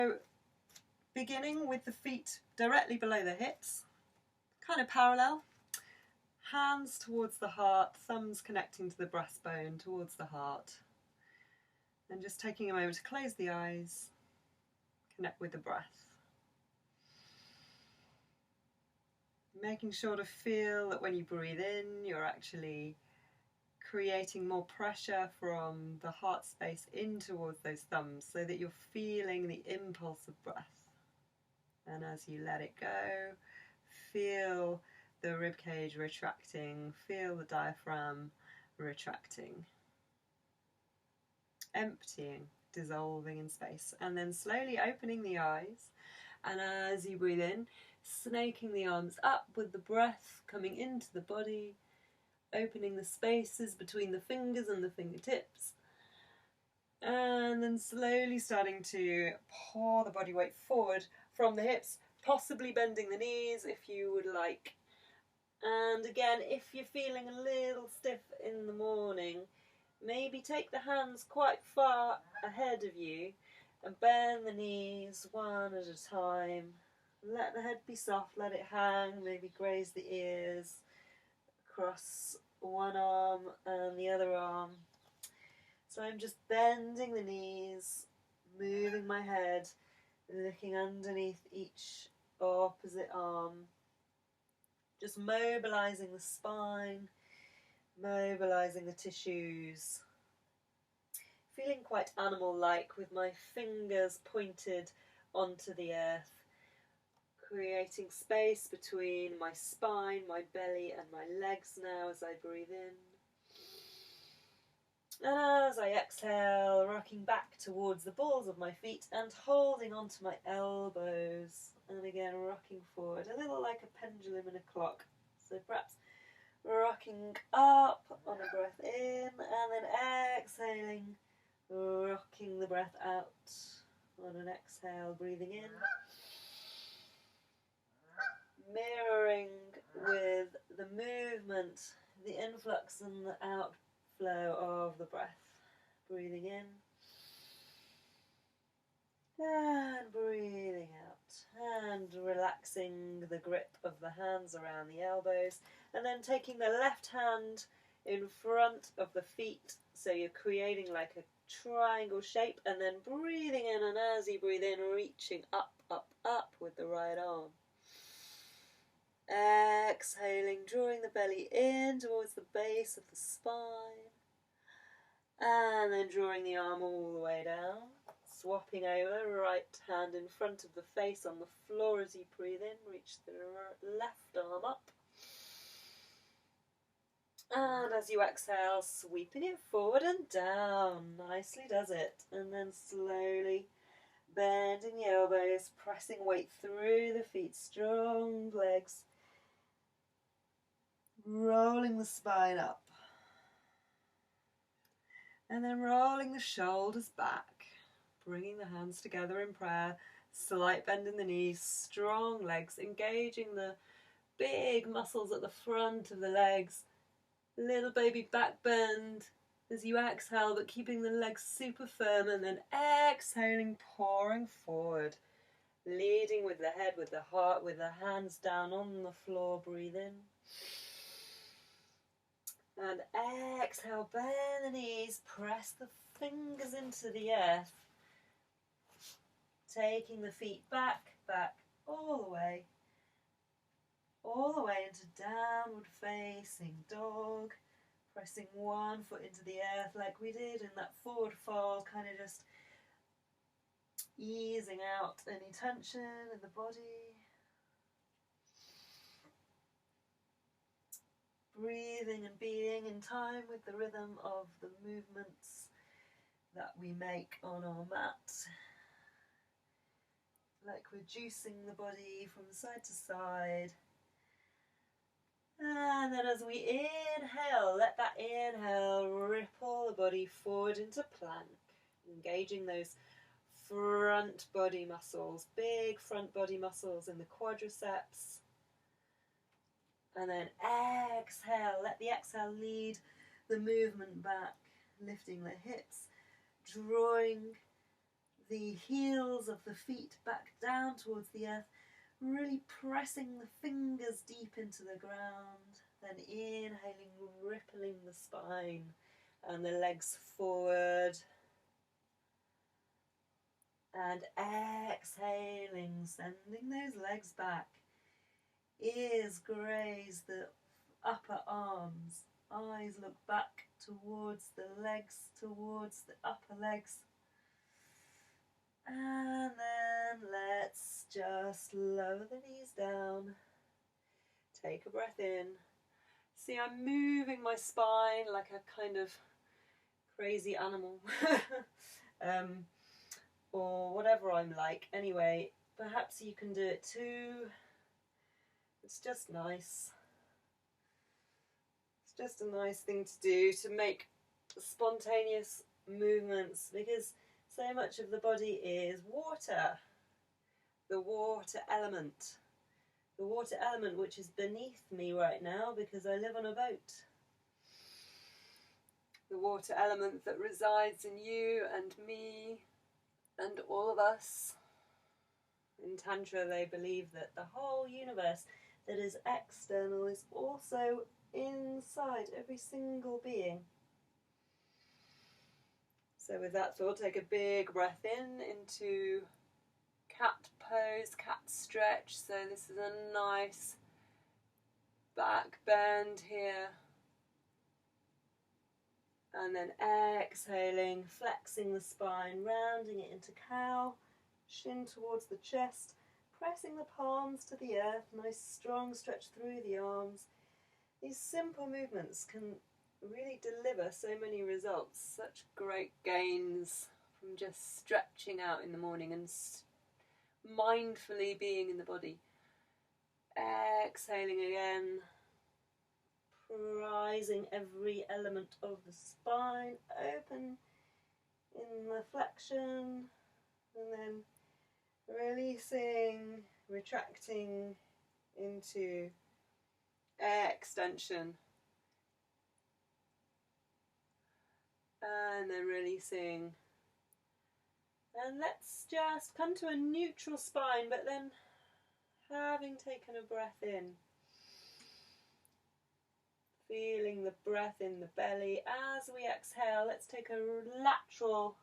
So beginning with the feet directly below the hips, kind of parallel, hands towards the heart, thumbs connecting to the breastbone towards the heart. And just taking a moment to close the eyes, connect with the breath. Making sure to feel that when you breathe in, you're actually creating more pressure from the heart space in towards those thumbs so that you're feeling the impulse of breath. And as you let it go, feel the ribcage retracting, feel the diaphragm retracting, emptying, dissolving in space, and then slowly opening the eyes. And as you breathe in, snaking the arms up with the breath coming into the body, opening the spaces between the fingers and the fingertips, and then slowly starting to pour the body weight forward from the hips, possibly bending the knees if you would like. And again, if you're feeling a little stiff in the morning, maybe take the hands quite far ahead of you and bend the knees one at a time. Let the head be soft, let it hang, maybe graze the ears across one arm and the other arm. So I'm just bending the knees, moving my head, looking underneath each opposite arm. Just mobilising the spine, mobilising the tissues. Feeling quite animal-like with my fingers pointed onto the earth, creating space between my spine, my belly and my legs now as I breathe in. And as I exhale, rocking back towards the balls of my feet and holding onto my elbows. And again, rocking forward, a little like a pendulum in a clock. So perhaps rocking up on a breath in and then exhaling, rocking the breath out on an exhale, breathing in. Mirroring with the movement, the influx and the outflow of the breath. Breathing in and breathing out, and relaxing the grip of the hands around the elbows, and then taking the left hand in front of the feet, so you're creating like a triangle shape, and then breathing in, and as you breathe in, reaching up, up, up with the right arm. Exhaling, drawing the belly in towards the base of the spine, and then drawing the arm all the way down, swapping over, right hand in front of the face on the floor as you breathe in, reach the left arm up, and as you exhale, sweeping it forward and down, nicely does it, and then slowly bending the elbows, pressing weight through the feet, strong legs, rolling the spine up, and then rolling the shoulders back, bringing the hands together in prayer, slight bend in the knees, strong legs, engaging the big muscles at the front of the legs, little baby back bend as you exhale, but keeping the legs super firm, and then exhaling, pouring forward, leading with the head, with the heart, with the hands down on the floor, breathe in. And exhale, bend the knees, press the fingers into the earth, taking the feet back, back, all the way into downward facing dog, pressing one foot into the earth like we did in that forward fold, kind of just easing out any tension in the body. Breathing and being in time with the rhythm of the movements that we make on our mat. Like we're juicing the body from side to side. And then as we inhale, let that inhale ripple the body forward into plank, engaging those front body muscles, big front body muscles in the quadriceps. And then exhale, let the exhale lead the movement back, lifting the hips, drawing the heels of the feet back down towards the earth, really pressing the fingers deep into the ground, then inhaling, rippling the spine and the legs forward, and exhaling, sending those legs back. Ears graze the upper arms, eyes look back towards the legs, towards the upper legs. And then let's just lower the knees down. Take a breath in. See, I'm moving my spine like a kind of crazy animal. Or whatever I'm like. Anyway, perhaps you can do it too. It's just nice. It's just a nice thing to do, to make spontaneous movements, because so much of the body is water. The water element. The water element which is beneath me right now because I live on a boat. The water element that resides in you and me and all of us. In Tantra they believe that the whole universe that is external is also inside every single being. So with that thought, take a big breath in into cat pose, cat stretch. So this is a nice back bend here. And then exhaling, flexing the spine, rounding it into cow, shin towards the chest, pressing the palms to the earth, nice strong stretch through the arms. These simple movements can really deliver so many results, such great gains from just stretching out in the morning and mindfully being in the body. Exhaling again, prizing every element of the spine open in the flexion, and then releasing, retracting into extension, and then releasing. And let's just come to a neutral spine, but then having taken a breath in, feeling the breath in the belly. As we exhale, let's take a lateral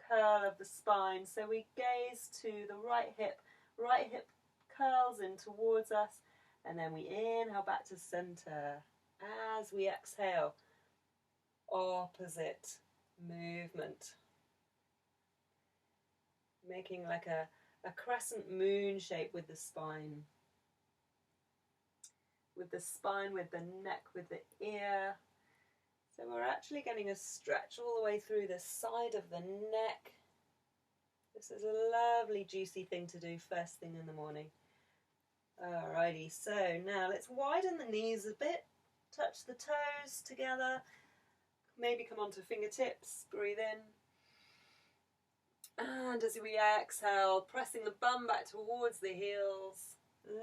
curl of the spine. So we gaze to the right hip curls in towards us, and then we inhale back to center. As we exhale, opposite movement. Making like a crescent moon shape with the spine. With the spine, with the neck, with the ear. So we're actually getting a stretch all the way through the side of the neck. This is a lovely juicy thing to do first thing in the morning. Alrighty, so now let's widen the knees a bit. Touch the toes together. Maybe come onto fingertips, breathe in. And as we exhale, pressing the bum back towards the heels,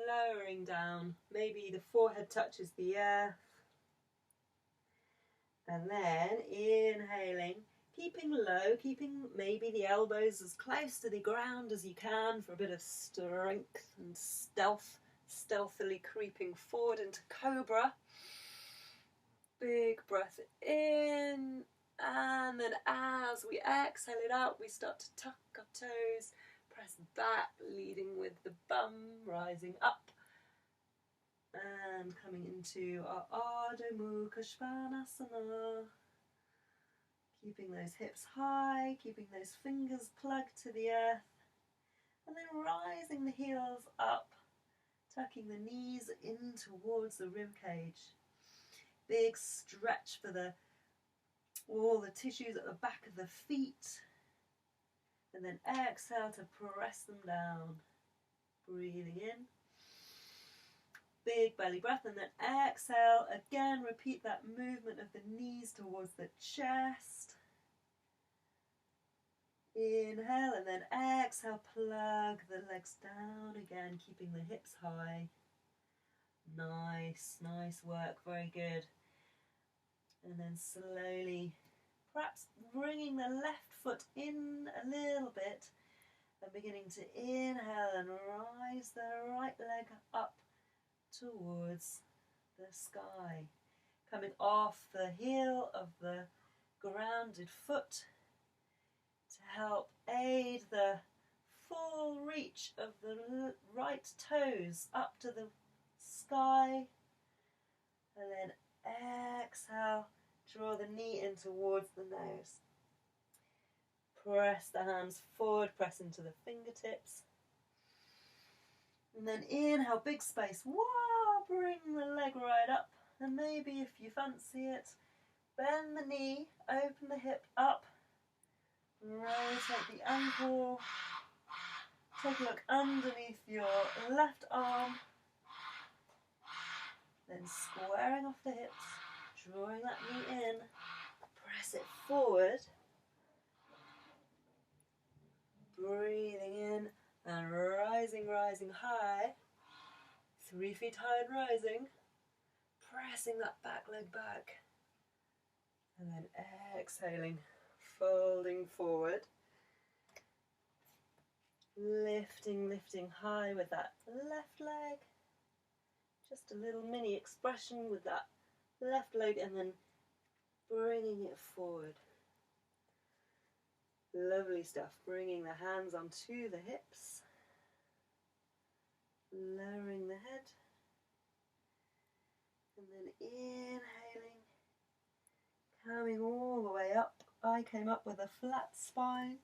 lowering down. Maybe the forehead touches the earth. And then inhaling, keeping low, keeping maybe the elbows as close to the ground as you can for a bit of strength and stealth, stealthily creeping forward into cobra. Big breath in, and then as we exhale it out, we start to tuck our toes, press back, leading with the bum, rising up, and coming into our Ardha Mukha Svanasana. Keeping those hips high, keeping those fingers plugged to the earth, and then rising the heels up, tucking the knees in towards the rib cage. Big stretch for all the tissues at the back of the feet, and then exhale to press them down. Breathing in, big belly breath, and then exhale again. Repeat that movement of the knees towards the chest. Inhale, and then exhale, plug the legs down again, keeping the hips high. Nice work, very good. And then slowly perhaps bringing the left foot in a little bit and beginning to inhale and rise the right leg up towards the sky, coming off the heel of the grounded foot to help aid the full reach of the right toes up to the sky, and then exhale, draw the knee in towards the nose. Press the hands forward, press into the fingertips. And then inhale, big space. Wow, bring the leg right up. And maybe if you fancy it, bend the knee, open the hip up, rotate the ankle. Take a look underneath your left arm. Then squaring off the hips, drawing that knee in, press it forward. Breathing in and rising, rising high. 3 feet high and rising. Pressing that back leg back. And then exhaling, folding forward. Lifting, lifting high with that left leg. Just a little mini expression with that left leg and then bringing it forward. Lovely stuff. Bringing the hands onto the hips. Lowering the head. And then inhaling. Coming all the way up. I came up with a flat spine.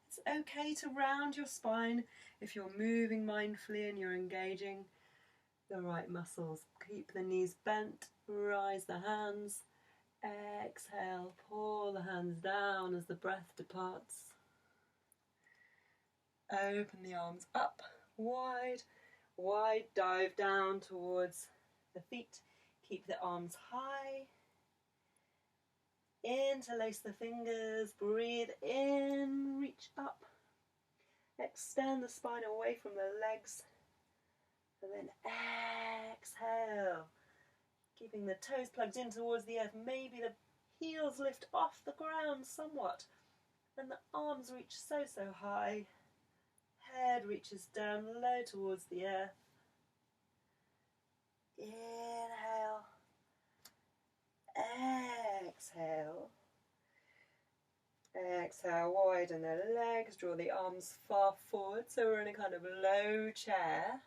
It's okay to round your spine if you're moving mindfully and you're engaging the right muscles. Keep the knees bent. Rise the hands. Exhale, pull the hands down as the breath departs. Open the arms up, wide, wide, dive down towards the feet. Keep the arms high. Interlace the fingers, breathe in, reach up. Extend the spine away from the legs. And then exhale. Keeping the toes plugged in towards the earth. Maybe the heels lift off the ground somewhat. And the arms reach so high. Head reaches down low towards the earth. Inhale. Exhale. Exhale, widen the legs. Draw the arms far forward. So we're in a kind of low chair.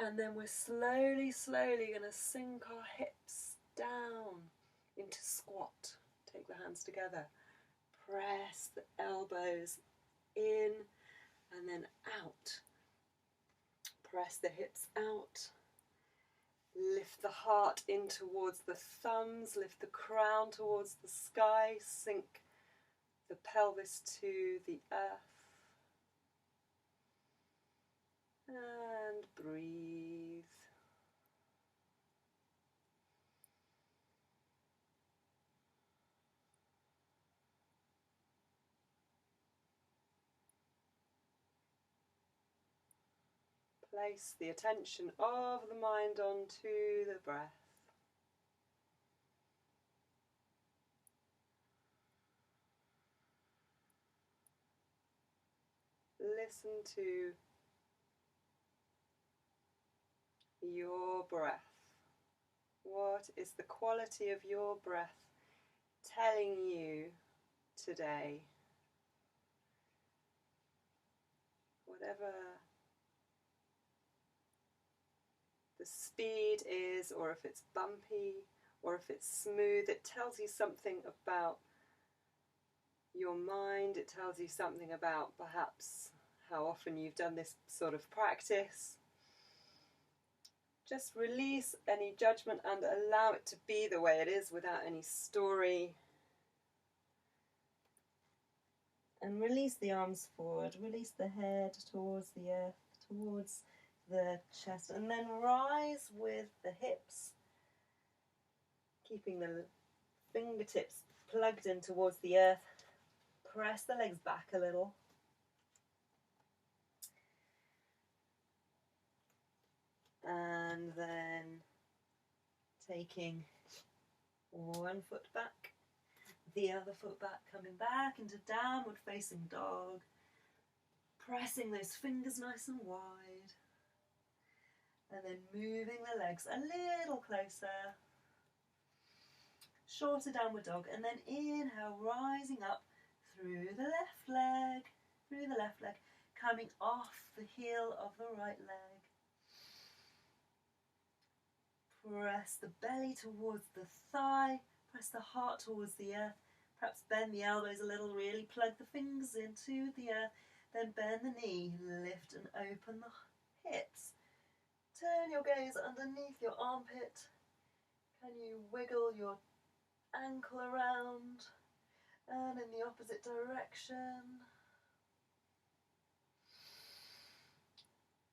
And then we're slowly going to sink our hips down into squat. Take the hands together. Press the elbows in and then out. Press the hips out. Lift the heart in towards the thumbs. Lift the crown towards the sky. Sink the pelvis to the earth. And breathe. Place the attention of the mind onto the breath. Listen to your breath. What is the quality of your breath telling you today? Whatever the speed is, or if it's bumpy, or if it's smooth, it tells you something about your mind. It tells you something about perhaps how often you've done this sort of practice. Just release any judgment and allow it to be the way it is without any story. And release the arms forward, release the head towards the earth, towards the chest, and then rise with the hips, keeping the fingertips plugged in towards the earth. Press the legs back a little. And then taking one foot back, The other foot back, coming back into downward facing dog. Pressing those fingers nice and wide. And then moving the legs a little closer. Shorter downward dog. And then inhale, rising up through the left leg. Through the left leg. Coming off the heel of the right leg. Press the belly towards the thigh. Press the heart towards the earth. Perhaps bend the elbows a little. Really plug the fingers into the earth. Then bend the knee. Lift and open the hips. Turn your gaze underneath your armpit. Can you wiggle your ankle around? And in the opposite direction.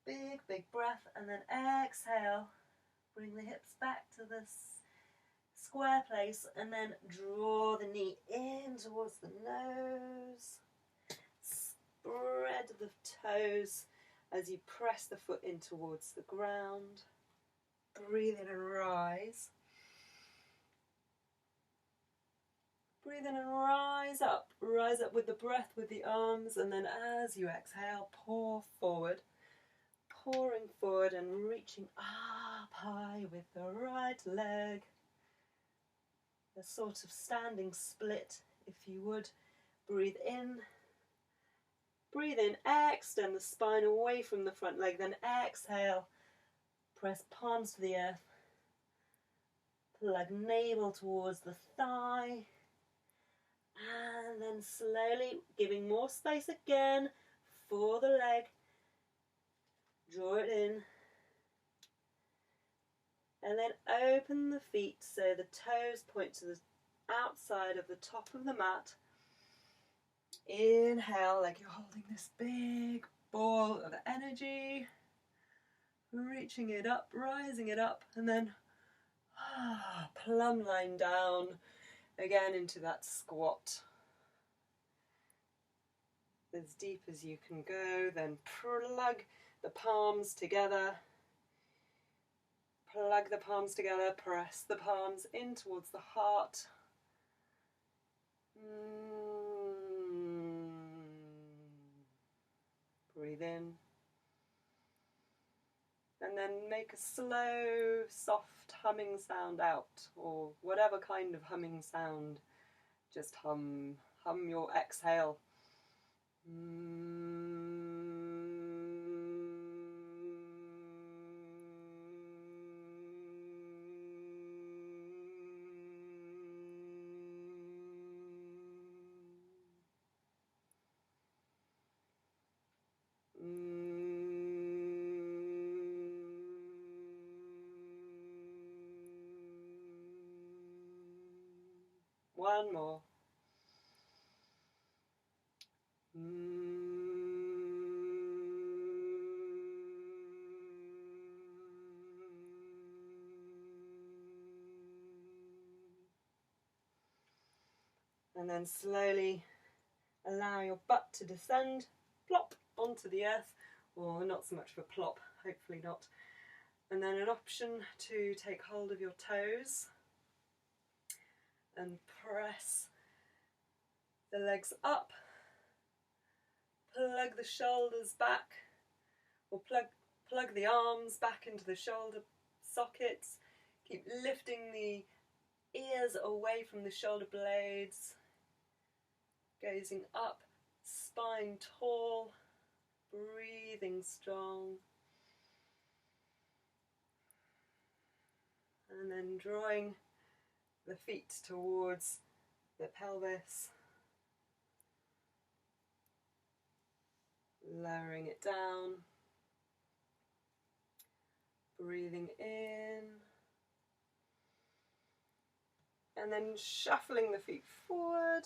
Big, big breath. And then exhale. Bring the hips back to the square place. And then draw the knee in towards the nose. Spread the toes as you press the foot in towards the ground. Breathe in and rise. Breathe in and rise up. Rise up with the breath, with the arms, and then as you exhale, pour forward. Pouring forward and reaching up high with the right leg. A sort of standing split, if you would. Breathe in. Breathe in, extend the spine away from the front leg, then exhale. Press palms to the earth. Plug navel towards the thigh. And then slowly, giving more space again for the leg. Draw it in. And then open the feet so the toes point to the outside of the top of the mat. Inhale like you're holding this big ball of energy. Reaching it up, rising it up, and then plumb line down again into that squat. As deep as you can go, then plug the palms together. Plug the palms together, press the palms in towards the heart. Breathe in. And then make a slow, soft humming sound out, or whatever kind of humming sound. Just hum your exhale. One more. And then slowly allow your butt to descend, plop onto the earth, or not so much of a plop, hopefully not. And then an option to take hold of your toes and press the legs up, plug the shoulders back, or plug the arms back into the shoulder sockets. Keep lifting the ears away from the shoulder blades, gazing up, spine tall, breathing strong. And then drawing the feet towards the pelvis, lowering it down, breathing in, and then shuffling the feet forward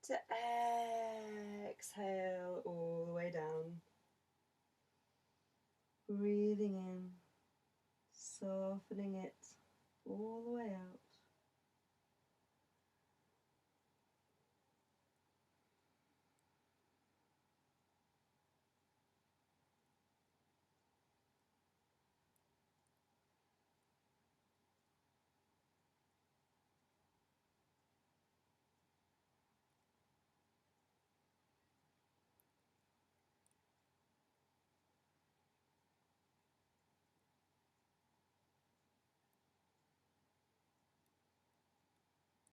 to exhale all the way down. Breathing in, softening it,